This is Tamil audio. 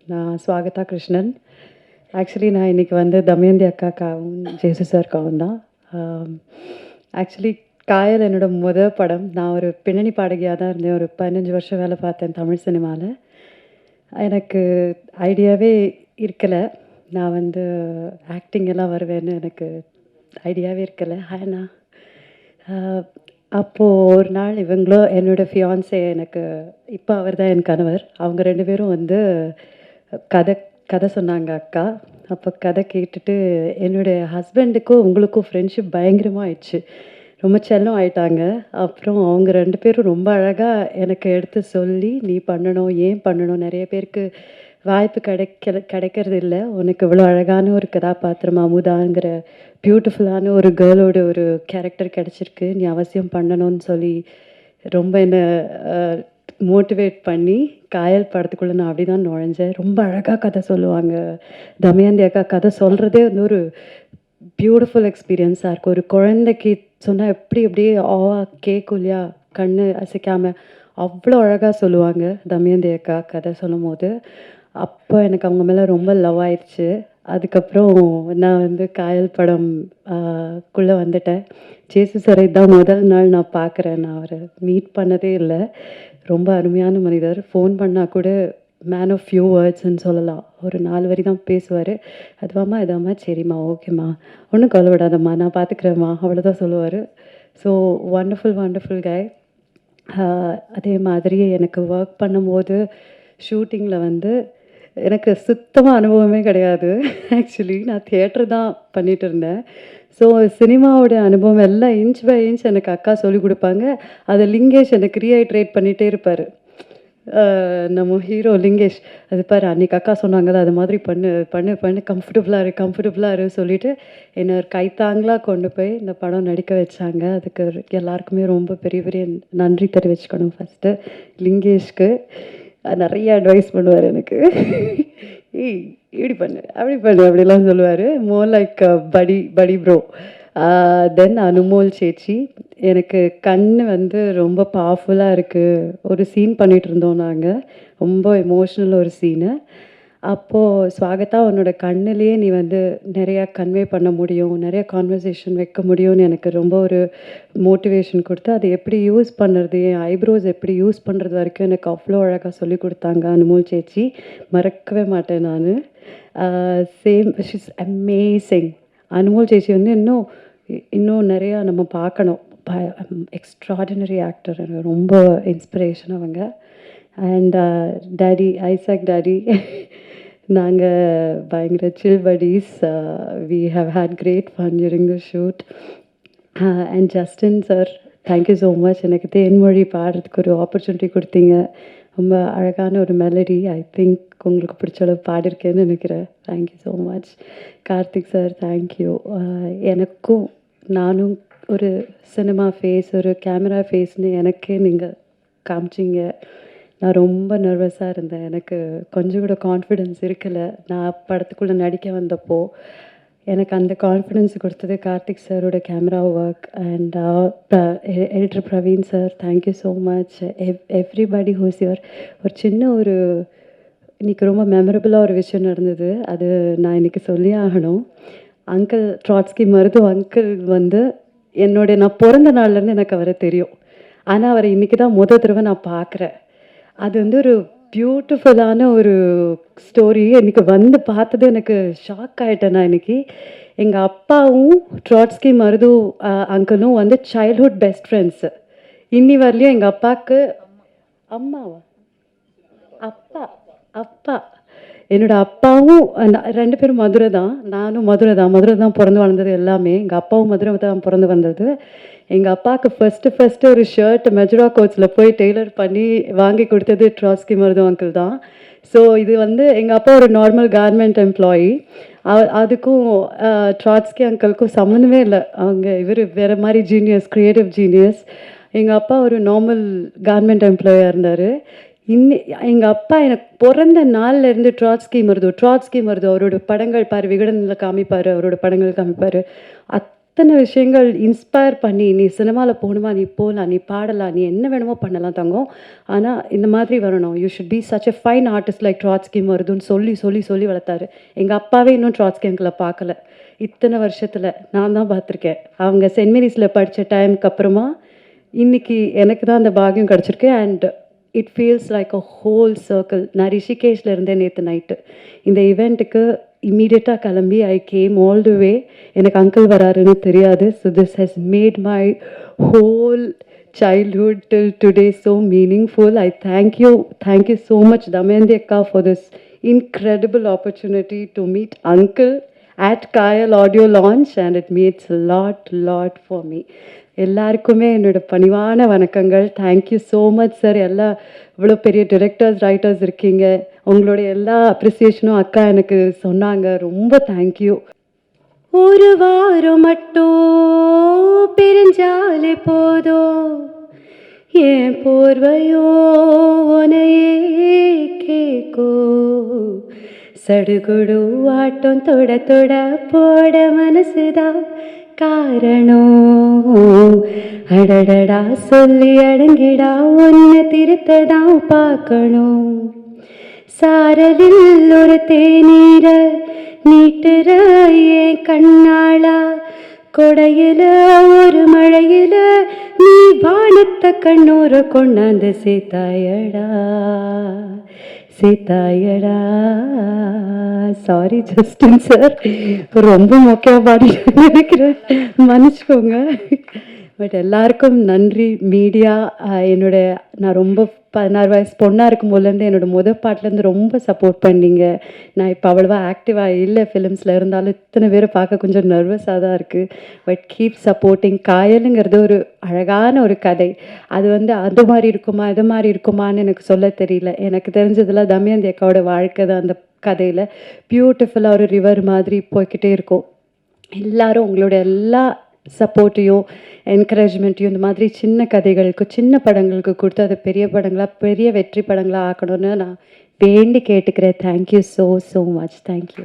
நான் ஸ்வாகதா கிருஷ்ணன். ஆக்சுவலி நான் இன்னைக்கு வந்து தமயந்தி அக்காக்காவும், ஜேசு சார்க்காவும் தான். ஆக்சுவலி காயல் என்னோட படம். நான் ஒரு பின்னணி பாடகியா தான் இருந்தேன். ஒரு 15 வருஷம் வேலை பார்த்தேன் தமிழ் சினிமால. எனக்கு ஐடியாவே இருக்கல. நான் வந்து ஆக்டிங் எல்லாம் வருவேன்னு எனக்கு ஐடியாவே இருக்கல. ஆனா அப்போ ஒரு நாள் இவங்களோ என்னோட ஃபியான்ஸே எனக்கு இப்போ அவர் தான் என் கணவர். அவங்க 2 பேரும் வந்து கதை கதை சொன்னாங்க அக்கா. அப்போ கதை கேட்டுட்டு என்னுடைய ஹஸ்பண்டுக்கும் உங்களுக்கும் ஃப்ரெண்ட்ஷிப் பயங்கரமா ஆயிடுச்சு. ரொம்ப செல்லம் ஆயிட்டாங்க. அப்புறம் அவங்க 2 பேரும் ரொம்ப அழகா எனக்கு எடுத்து சொல்லி, "நீ பண்ணணும், ஏன் பண்ணணும்? நெறைய பேருக்கு வாய்ப்பு கிடைக்கிறது இல்ல. உனக்கு இவ்வளோ அழகான ஒரு கதாபாத்திரம் அமுதாங்கிற பியூட்டிஃபுல்லான ஒரு கேர்ளோட ஒரு கேரக்டர் கிடைச்சிருக்கு. நீ அவசியம் பண்ணணும்னு" சொல்லி ரொம்ப என்ன அ மோட்டிவேட் பண்ணி, காயல் படத்துக்குள்ள நான் அப்படிதான் நுழைஞ்சேன். ரொம்ப அழகா கதை சொல்லுவாங்க. தமயந்தி அக்கா கதை சொல்றதே வந்து ஒரு பியூட்டிஃபுல் எக்ஸ்பீரியன்ஸா இருக்கும். ஒரு குழந்தைக்கு சொன்னா எப்படி அப்படியே ஆவா கேட்கும் இல்லையா? கண்ணு அசைக்காம. அவ்வளோ அழகா சொல்லுவாங்க தமயந்தி அக்கா கதை சொல்லும்போது. அப்போ எனக்கு அவங்க மேல ரொம்ப லவ் ஆயிடுச்சு. அதுக்கப்புறம் நான் வந்து காயல் படம் அ க்குள்ள வந்துட்டேன். ஜேசு சாரை தான் முதல் நாள் நான் பார்க்குறேன். நான் அவர மீட் பண்ணதே இல்ல. ரொம்ப அருமையான மனிதர். ஃபோன் பண்ணா கூட மேன் ஆஃப் ஃபியூ வேர்ட்ஸ்ன்னு சொல்லலாம். ஒரு 4 வரி தான் பேசுவாரு. அதுவாம்மா, இதாம்மா, சரிம்மா, ஓகேம்மா, ஒண்ணும் கவலைப்படாதம்மா, நான் பார்த்துக்கிறேம்மா, அவ்வளோதான் சொல்லுவாரு. ஸோ வண்டர்ஃபுல் வண்டர்ஃபுல் கை. அதே மாதிரி எனக்கு ஒர்க் பண்ணும்போது ஷூட்டிங்கில வந்து எனக்கு சுத்தமா அனுபவமே கிடையாது. ஆக்சுவலி நான் தியேட்டர் தான் பண்ணிட்டு இருந்தேன். ஸோ சினிமாவோட அனுபவம் எல்லாம் இன்ச் பை இன்ச் எனக்கு அக்கா சொல்லிக் குடுப்பாங்க. அத லிங்கேஷ் எனக்கு ரீஹைட்ரேட் பண்ணிட்டே இருப்பாரு. நம்ம ஹீரோ லிங்கேஷ், "அது பாரு அன்னைக்கு அக்கா சொன்னாங்கல்ல, அது மாதிரி பண்ணு, பண்ணு, பண்ணு, கம்ஃபர்டபுளா இரு, கம்ஃபர்டபுளா இரு" சொல்லிட்டு என்ன ஒரு கைத்தாங்களா கொண்டு போய் இந்த படம் நடிக்க வச்சாங்க. அதுக்கு எல்லாருக்குமே ரொம்ப பெரிய பெரிய நன்றி தெரிவிச்சுக்கணும் ஃபர்ஸ்ட்டு லிங்கேஷ்க்கு. நெறைய அட்வைஸ் பண்ணுவாரு எனக்கு. "ஏய் இப்படி பண்ணு, அப்படி பண்ணு" அப்படிலாம் சொல்லுவாரு. மோர் லைக் படி படி ப்ரோ. தென் அனுமோல் சேச்சி. எனக்கு கண்ணு வந்து ரொம்ப பவர்ஃபுல்லா இருக்கு. ஒரு சீன் பண்ணிட்டு இருந்தோம் நாங்க. ரொம்ப எமோஷனல் ஒரு சீனு. அப்போ "ஸ்வாகதா, உன்னோட கண்ணுலயே நீ வந்து நெறையா கன்வே பண்ண முடியும். நெறைய கான்வர்சேஷன் வைக்க முடியும்னு" எனக்கு ரொம்ப ஒரு மோட்டிவேஷன் குடுத்து, அதை எப்படி யூஸ் பண்ணுறது, என் ஐப்ரோஸ் எப்படி யூஸ் பண்ணுறது வரைக்கும் எனக்கு அவ்வளோ அழகா சொல்லிக் குடுத்தாங்க அனுமோல் சேச்சி. மறக்கவே மாட்டேன் நானு. Same she is amazing. Anumol சேச்சி வந்து இன்னும் இன்னும் நெறையா நம்ம பார்க்கணும். Extraordinary actor. எனக்கு ரொம்ப இன்ஸ்பிரேஷன் அவங்க. And daddy, Isaac daddy. நாங்க பயங்கர chill buddies. We have had great fun during the shoot. And Justin sir, thank you so much. எனக்கு தேன்மொழி பாடுறதுக்கு ஒரு ஆப்பர்ச்சுனிட்டி குடுத்தீங்க. ரொம்ப அழகான ஒரு மெலடி. ஐ திங்க் உங்களுக்கு பிடிச்ச அளவு பாடியிருக்கேன்னு நெனைக்கிறேன். Thank you so much. Karthik sir, thank you. எனக்கும் நானும் ஒரு சினிமா ஃபேஸ், ஒரு கேமரா ஃபேஸ்ன்னு எனக்கே நீங்க காமிச்சீங்க. நான் ரொம்ப நர்வஸா இருந்தேன். எனக்கு கொஞ்சம் கூட கான்ஃபிடன்ஸ் இருக்கல. நான் படத்துக்குள்ள நடிக்க வந்தப்போ. எனக்கு அந்த கான்ஃபிடன்ஸ் குடுத்தது கார்த்திக் சாரோட camera work and editor Praveen sir, thank you so much. Everybody whose your. ஒரு சின்ன ஒரு இன்னைக்கு ரொம்ப மெமரபிளா ஒரு விஷயம் நடந்தது. அது நான் இன்னைக்கு சொல்லியே ஆகணும். அங்கிள் ட்ராட்ஸ்கி மருது அங்கிள் வந்து நான் பொறந்த நாள்லேருந்து எனக்கு அவர தெரியும். ஆனா, அவர இன்னைக்கு தான் தடவ நான் பார்க்குறேன். அது வந்து ஒரு பியூட்டிஃபுல்லான ஒரு ஸ்டோரி. இன்னைக்கு வந்து பார்த்தது எனக்கு ஷாக் ஆயிட்டேன் நான் இன்னைக்கு. எங்க அப்பாவும் ட்ராட்ஸ்கி மருது அங்கிளும் வந்து சைல்ட்ஹுட் பெஸ்ட் ஃப்ரெண்ட்ஸு. இன்னி வரலையும் எங்க அப்பாக்கு அம்மாவா? அப்பா, அப்பா. என்னோட அப்பாவும் 2 பேரும் மதுரை தான். நானும் மதுரை தான். மதுரை தான் பொறந்து வளர்ந்தது எல்லாமே. எங்க அப்பாவும் மதுரை தான் பொறந்து வளர்ந்தது. எங்க அப்பாவுக்கு ஃபர்ஸ்ட்டு ஒரு ஷர்ட் மெஜரா கோட்ஸ்ல போய் டெய்லர் பண்ணி வாங்கி குடுத்தது ட்ராட்ஸ்கி மருது அங்கிள் தான். ஸோ இது வந்து எங்க அப்பா ஒரு நார்மல் கார்மெண்ட் எம்ப்ளாயி. அதுக்கும் ட்ராட்ஸ்கி அங்கிளுக்கும் சம்மந்தமே இல்ல. இவரு வேற மாரி ஜீனியஸ், கிரியேட்டிவ் ஜீனியஸ். எங்க அப்பா ஒரு நார்மல் கார்மெண்ட் எம்ப்ளாயியா இருந்தாரு. இன்னி எங்க அப்பா எனக்கு பொறந்த நாள்ல இருந்து ட்ராட்ஸ்கி மருது அவரோட படங்கள் பாரு, விகடன்ல காமிப்பாரு, அவரோட படங்கள் காமிப்பாரு. அத்தனை விஷயங்கள் இன்ஸ்பயர் பண்ணி, "நீ சினிமாவில் போகணுமா? நீ போகலாம். நீ பாடலாம். நீ என்ன வேணுமோ பண்ணலாம் தங்கம். ஆனால் இந்த மாதிரி வரணும். You should be such a fine artist like Trotsky மருதுன்னு" சொல்லி சொல்லி சொல்லி வளர்த்தாரு. எங்கள் அப்பாவே இன்னும் ட்ராட்ஸ்கி அங்கிளை பார்க்கல. இத்தனை வருஷத்தில் நான் தான் பார்த்துருக்கேன். அவங்க சென்ட் மேரிஸில் படித்த டைமுக்கு அப்புறமா இன்னைக்கு எனக்கு தான் அந்த பாக்கியம் கிடச்சிருக்கு. And it feels like a whole circle. நான் ரிஷிகேஷில் இருந்தேன் நேற்று நைட்டு. இந்த ஈவெண்ட்டுக்கு இம்மீடியட்டாக கிளம்பி ஐ கேம் ஆல் தி வே. எனக்கு அங்கிள் வராருன்னு தெரியாது. So this has made my whole childhood till today so meaningful. I thank you so much Damayanti akka for this incredible opportunity to meet uncle at Kayal audio launch, and it means a lot for me. எல்லாருக்குமே என்னோட பணிவான வணக்கங்கள். Thank you so much sir. எல்லா இவ்வளோ பெரிய டிரெக்டர்ஸ் ரைட்டர்ஸ் இருக்கீங்க. உங்களுடைய எல்லா அப்ரிசியேஷனும் அக்கா எனக்கு சொன்னாங்க. ரொம்ப தேங்க்யூ. ஒரு வாரம் மட்டும் பிரிஞ்சாலே போதோ, என் போர்வையோ உனையே கேக்கோ, சடுகுடு ஆட்டம் தொட தொட போட மனசுதான் காரணம். அடடடா சொல்லி அடங்கிடா ஒன்ன திருத்ததான் பார்க்கணும். சாரலில் ஒரு தேநீர நீட்டுற என் கண்ணாளா, கொடையில ஒரு மழையில நீ வானத்த கண்ணூர கொண்டாந்து சீத்தாயடா சீத்தாயடா. சாரி ஜஸ்டின் சார், ரொம்ப மொக்கையாக பாடி நினைக்கிறேன், மன்னிச்சுக்கோங்க. பட் எல்லாருக்கும் நன்றி. மீடியா நான் ரொம்ப 16 வயசு பொண்ணாக இருக்கும் போதுலேருந்து என்னோடய பாட்டிலேருந்து ரொம்ப சப்போர்ட் பண்ணிங்க. நான் இப்போ அவ்வளோவா ஆக்டிவாக இல்லை ஃபிலிம்ஸில், இருந்தாலும் இத்தனை பேரை பார்க்க கொஞ்சம் நர்வஸாக தான் இருக்குது. But keep supporting. காயலுங்கிறது ஒரு அழகான ஒரு கதை. அது அது மாதிரி இருக்குமா இது மாதிரி இருக்குமான்னு எனக்கு சொல்ல தெரியல. எனக்கு தெரிஞ்சதில் தமயந்தி அக்காவோட வாழ்க்கை தான் அந்த கதையில் பியூட்டிஃபுல்லாக ஒரு ரிவர் மாதிரி போய்கிட்டே இருக்கும். எல்லாரும் உங்களோட எல்லா சப்போர்ட்டையும் என்கரேஜ்மெண்ட்டையும் இந்த மாதிரி சின்ன கதைகளுக்கு சின்ன படங்களுக்கு கொடுத்து அதை பெரிய படங்களாக பெரிய வெற்றி படங்களாக ஆக்கணும்னு நான் வேண்டி கேட்டுக்கிறேன். Thank you so much. தேங்க்யூ.